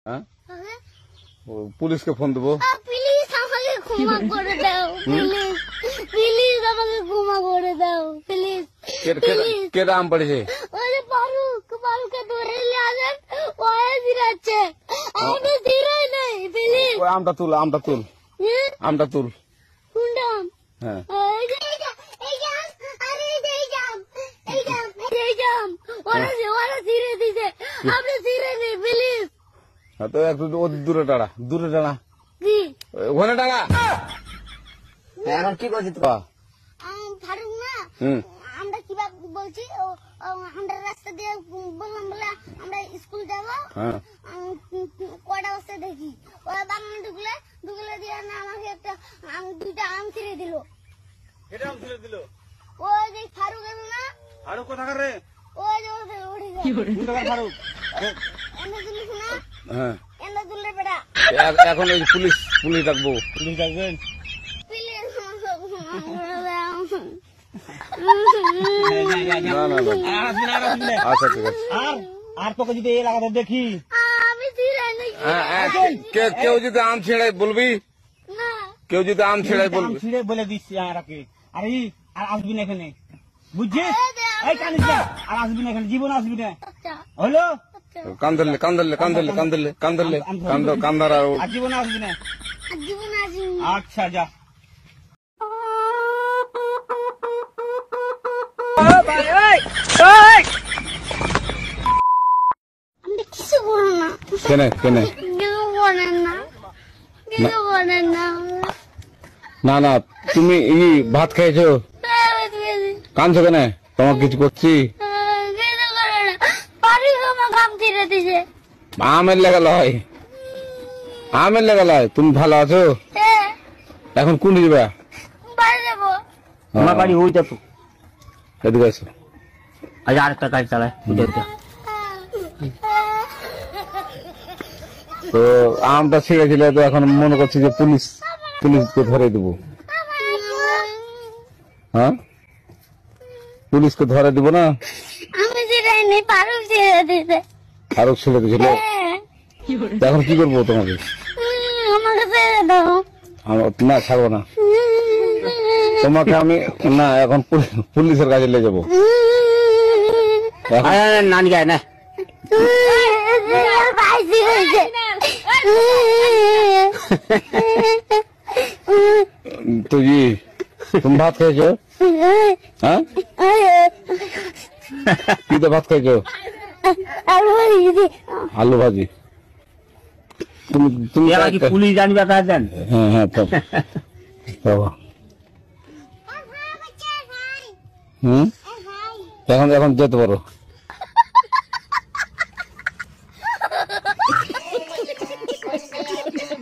হ্যাঁ পুলিশকে ফোন দেবো। প্লিজ আমাকে ক্ষমা করে দাও, প্লিজ প্লিজ আমাকে ক্ষমা করে দাও, প্লিজ। কেটা আম পড়েছে? ওই যে ফারুককে ধরে নিয়ে আসেন, ও ফিরাচ্ছে, আমি ফিরাই নাই, প্লিজ। ওই আমটা তুল আমটা তুল। কোনটা আম? হ্যাঁ ওরা ছিঁড়ে দিছে, আপনি ছিঁড়ে নেই, প্লিজ। তো একটু দূরে টাড়া ওখানে টাড়া। এখন কি করছি তো ফারুক না, আমরা কিভাবে বলছি, আমরা রাস্তা দিয়ে বললাম বলে আমরা স্কুল যাবো, কয়টা বস্তা দেখি ওরা বাগানে ঢুকলে দিয়ে না আমাকে একটা দুইটা আম ছিঁড়ে দিল। ওই যে ফারুক এলো না, ফারুক কোথাকার রে? ওই যে ফারুক এখন ওই পুলিশ ডাকবো। পুলিশ ডাকবেন? আচ্ছা ঠিক আছে। আর তোকে যদি এই লাগাতে দেখি, কেউ যদি আম ছেড়াই বলবি, কেউ যদি আম ছেড়াই বলবি, ছিঁড়ে বলে দিচ্ছি আরে আর আসবি না এখানে, বুঝছিস? এই কানিস না, আর আসবি না এখানে, জীবন আসবি না, হলো? কান্দলে কান্দার আর জীবন আসবি না। আচ্ছা যা। আমি কিছু বলো না, কেনে কিছু বলেন না, কিছু বলেন না। না তুমি ভাত খেয়েছো? কাঁদছো কেন? তোমাকে কিছু করছি? আমের লেগে লয়, তুমি ভালো আছো? এখন কোন যাবে? আমার বাড়ি ওইটা তো। এদিকে আছো। আজ আরেকটা গাড়ি চালায় তো আমটা ছিঁড়েছিল, তো এখন মনে করছি যে পুলিশকে ধরে দেবো। হ্যাঁ পুলিশকে ধরে দিব না? আমি ছিঁড়াইনি, ফারুক ছিঁড়ে দিছে। ফারুক ছেড়ে দিয়েছিল, এখন কি করবো তোমাকে? আমাকে ছেড়ে দাও। না ছাড়বো না তোমাকে আমি, না এখন পুলিশের কাছে নিয়ে যাবো। নানি গায় না তো তুমি ভাত খেয়েছো? হ্যাঁ কি তো ভাত খাইছো? আলু ভাজি। তুমি পুলিশ জানবে তা দেন? হ্যাঁ এখন যেতে পারো।